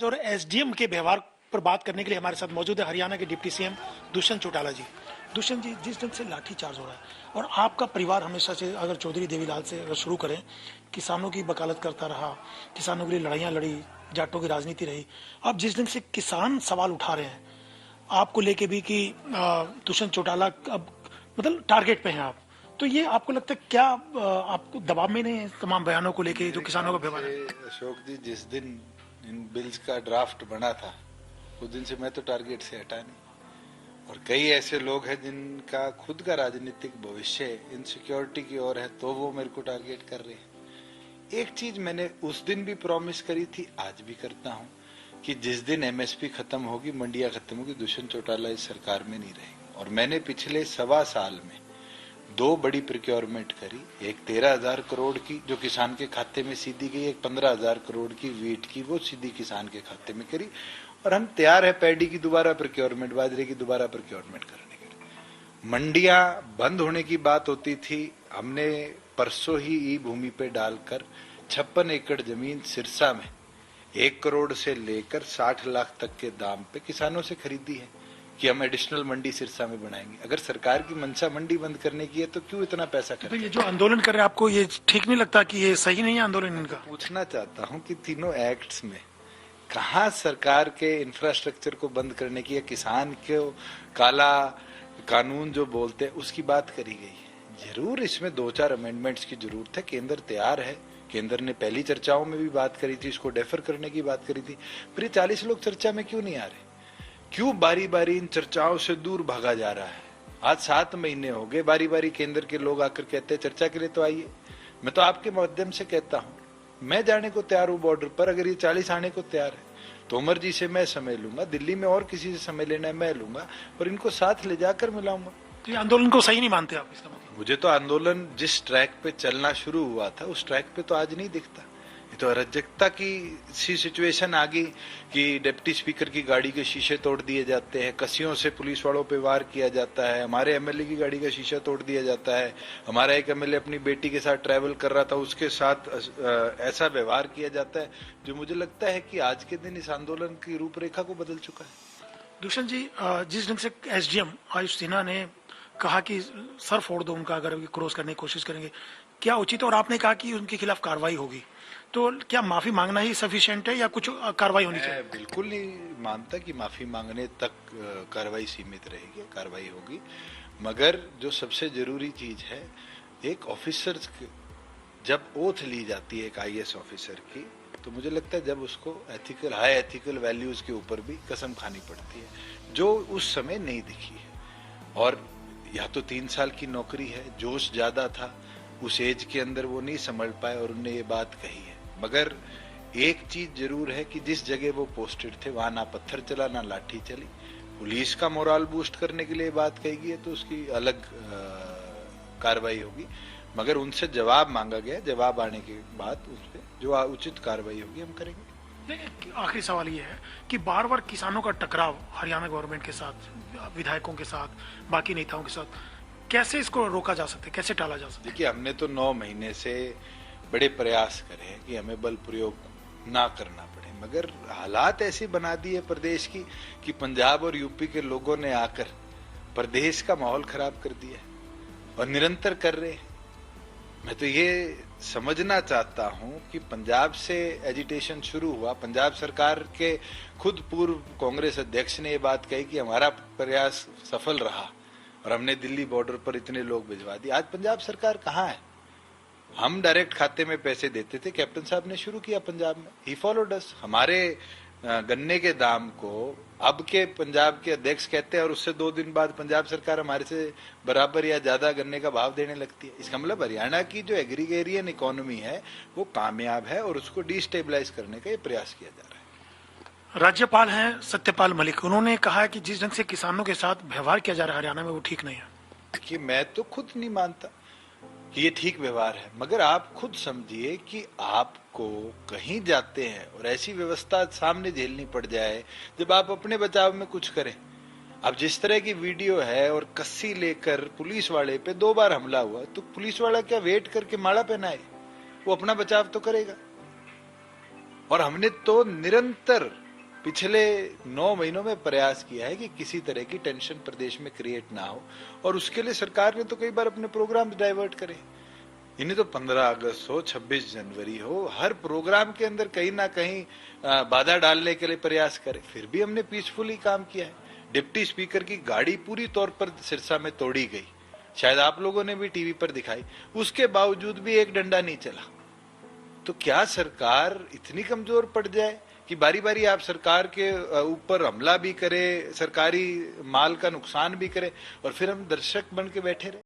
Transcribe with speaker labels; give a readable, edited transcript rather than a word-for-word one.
Speaker 1: और एसडीएम के व्यवहार पर बात करने के लिए हमारे साथ मौजूद है हरियाणा के डिप्टी सीएम दुष्यंत चौटाला जी। दुष्यंत जी, जिस ढंग से लाठीचार्ज हो रहा है और आपका परिवार हमेशा से, अगर चौधरी देवीलाल से अगर शुरू करें, किसानों की वकालत करता रहा, किसानों के लिए लड़ाइयाँ लड़ी, जाटों की राजनीति रही, अब जिस ढंग से किसान सवाल उठा रहे हैं आपको लेके भी कि दुष्यंत चौटाला अब मतलब टारगेट पे हैं आप, तो ये आपको लगता है क्या आपको दबाव में नहीं है तमाम बयानों को लेके जो किसानों का व्यवहार है?
Speaker 2: अशोक जी, जिस दिन इन बिल्स का ड्राफ्ट बना था उस दिन से मैं तो टारगेट से हटा नहीं। और कई ऐसे लोग हैं जिनका खुद का राजनीतिक भविष्य इनसिक्योरिटी की ओर है, तो वो मेरे को टारगेट कर रहे हैं। एक चीज मैंने उस दिन भी प्रॉमिस करी थी, आज भी करता हूँ, कि जिस दिन एमएसपी खत्म होगी, मंडियां खत्म होगी, दुष्यंत चौटाला इस सरकार में नहीं रहेंगे। और मैंने पिछले 1.25 साल में 2 बड़ी प्रोक्योरमेंट करी, एक 13,000 करोड़ की जो किसान के खाते में सीधी गई, एक 15,000 करोड़ की वीट की, वो सीधी किसान के खाते में करी। और हम तैयार है पैडी की दोबारा प्रोक्योरमेंट, बाजरे की दोबारा प्रोक्योरमेंट करने के लिए। मंडियां बंद होने की बात होती थी, हमने परसों ही ई भूमि पे डालकर 56 एकड़ जमीन सिरसा में 1 करोड़ से लेकर 60 लाख तक के दाम पे किसानों से खरीदी है कि हम एडिशनल मंडी सिरसा में बनाएंगे। अगर सरकार की मंशा मंडी बंद करने की है तो क्यों इतना पैसा खर्च?
Speaker 1: तो ये जो आंदोलन कर रहे हैं, आपको ये ठीक नहीं लगता कि ये सही नहीं है आंदोलन इनका?
Speaker 2: पूछना चाहता हूं कि तीनों एक्ट्स में कहां सरकार के इंफ्रास्ट्रक्चर को बंद करने की या किसान को काला कानून जो बोलते हैं उसकी बात करी गई है? जरूर इसमें 2-4 अमेंडमेंट्स की जरूरत है। केंद्र तैयार है, केंद्र ने पहली चर्चाओं में भी बात करी थी, इसको डेफर करने की बात करी थी। फिर ये 40 लोग चर्चा में क्यों नहीं आ रहे? क्यों बारी बारी इन चर्चाओं से दूर भागा जा रहा है? आज 7 महीने हो गए, बारी बारी केंद्र के लोग आकर कहते हैं चर्चा के लिए तो आइए। मैं तो आपके माध्यम से कहता हूं, मैं जाने को तैयार हूं बॉर्डर पर, अगर ये 40 आने को तैयार है। तोमर जी से मैं समय लूंगा, दिल्ली में और किसी से समय लेना है मैं लूंगा, और इनको साथ ले जाकर मिलाऊंगा।
Speaker 1: तो ये आंदोलन को सही नहीं मानते आप इसका मतलब?
Speaker 2: मुझे तो आंदोलन जिस ट्रैक पे चलना शुरू हुआ था उस ट्रैक पे तो आज नहीं दिखता। ये तो अराजकता की सी सिचुएशन आ गई कि डिप्टी स्पीकर की गाड़ी के शीशे तोड़ दिए जाते हैं, कसियों से पुलिस वालों पे वार किया जाता है, हमारे एमएलए की गाड़ी का शीशा तोड़ दिया जाता है, हमारा एक एमएलए अपनी बेटी के साथ ट्रैवल कर रहा था, उसके साथ ऐसा व्यवहार किया जाता है जो मुझे लगता है कि आज के दिन इस आंदोलन की रूपरेखा को बदल चुका है।
Speaker 1: दुष्यंत जी, जिस ढंग से एसडीएम आयुष सिन्हा ने कहा कि सर फोड़ दो उनका अगर क्रॉस करने की कोशिश करेंगे, क्या उचित? और आपने कहा कि उनके खिलाफ कार्रवाई होगी, तो क्या माफी मांगना ही सफिशिएंट है या कुछ कार्रवाई होनी चाहिए?
Speaker 2: मैं बिल्कुल नहीं मानता कि माफी मांगने तक कार्रवाई सीमित रहेगी, कार्रवाई होगी। मगर जो सबसे जरूरी चीज है, एक ऑफिसर जब ओथ ली जाती है एक आईएएस ऑफिसर की, तो मुझे लगता है जब उसको एथिकल, हाई एथिकल वैल्यूज के ऊपर भी कसम खानी पड़ती है, जो उस समय नहीं दिखी है। और या तो 3 साल की नौकरी है, जोश ज्यादा था, उस एज के अंदर वो नहीं संभल पाए और उन्होंने ये बात कही है। मगर एक चीज जरूर है कि जिस जगह वो पोस्टेड थे वहां ना पत्थर चला ना लाठी चली। पुलिस का मोराल बूस्ट करने के लिए बात कही गई है तो उसकी अलग कार्रवाई होगी। मगर उनसे जवाब मांगा गया, जवाब आने के बाद उस पर जो उचित कार्रवाई होगी हम करेंगे।
Speaker 1: आखिरी सवाल ये है कि बार बार किसानों का टकराव हरियाणा गवर्नमेंट के साथ, विधायकों के साथ, बाकी नेताओं के साथ, कैसे इसको रोका जा सकता है, कैसे टाला जा सकता है?
Speaker 2: देखिए, हमने तो 9 महीने से बड़े प्रयास करे हैं कि हमें बल प्रयोग ना करना पड़े, मगर हालात ऐसी बना दी है प्रदेश की कि पंजाब और यूपी के लोगों ने आकर प्रदेश का माहौल खराब कर दिया और निरंतर कर रहे हैं। मैं तो ये समझना चाहता हूं कि पंजाब से एजिटेशन शुरू हुआ, पंजाब सरकार के खुद पूर्व कांग्रेस अध्यक्ष ने ये बात कही कि हमारा प्रयास सफल रहा और हमने दिल्ली बॉर्डर पर इतने लोग भिजवा दिए। आज पंजाब सरकार कहाँ है? हम डायरेक्ट खाते में पैसे देते थे, कैप्टन साहब ने शुरू किया पंजाब में, ही फॉलोड अस। हमारे गन्ने के दाम को अब के पंजाब के अध्यक्ष कहते हैं और उससे 2 दिन बाद पंजाब सरकार हमारे से बराबर या ज्यादा गन्ने का भाव देने लगती है। इसका मतलब हरियाणा की जो एग्रीगेरियन इकोनॉमी है वो कामयाब है और उसको डिस्टेबलाइज करने का ये प्रयास किया जा रहा है।
Speaker 1: राज्यपाल हैं सत्यपाल मलिक, उन्होंने कहा कि जिस ढंग से किसानों के साथ व्यवहार किया जा रहा है हरियाणा में वो ठीक नहीं है।
Speaker 2: देखिए, मैं तो खुद नहीं मानता कि ये ठीक व्यवहार है, मगर आप खुद समझिए कि आपको कहीं जाते हैं और ऐसी व्यवस्था सामने झेलनी पड़ जाए जब आप अपने बचाव में कुछ करें। अब जिस तरह की वीडियो है और कस्सी लेकर पुलिस वाले पे 2 बार हमला हुआ, तो पुलिस वाला क्या वेट करके माला पहनाए? वो अपना बचाव तो करेगा। और हमने तो निरंतर पिछले 9 महीनों में प्रयास किया है कि किसी तरह की टेंशन प्रदेश में क्रिएट ना हो, और उसके लिए सरकार ने तो कई बार अपने प्रोग्राम डाइवर्ट करे। इन्हें तो 15 अगस्त हो, 26 जनवरी हो, हर प्रोग्राम के अंदर कहीं ना कहीं बाधा डालने के लिए प्रयास करे, फिर भी हमने पीसफुली काम किया है। डिप्टी स्पीकर की गाड़ी पूरी तौर पर सिरसा में तोड़ी गई, शायद आप लोगों ने भी टीवी पर दिखाई, उसके बावजूद भी एक डंडा नहीं चला। तो क्या सरकार इतनी कमजोर पड़ जाए कि बारी बारी आप सरकार के ऊपर हमला भी करे, सरकारी माल का नुकसान भी करे, और फिर हम दर्शक बन के बैठे रहे?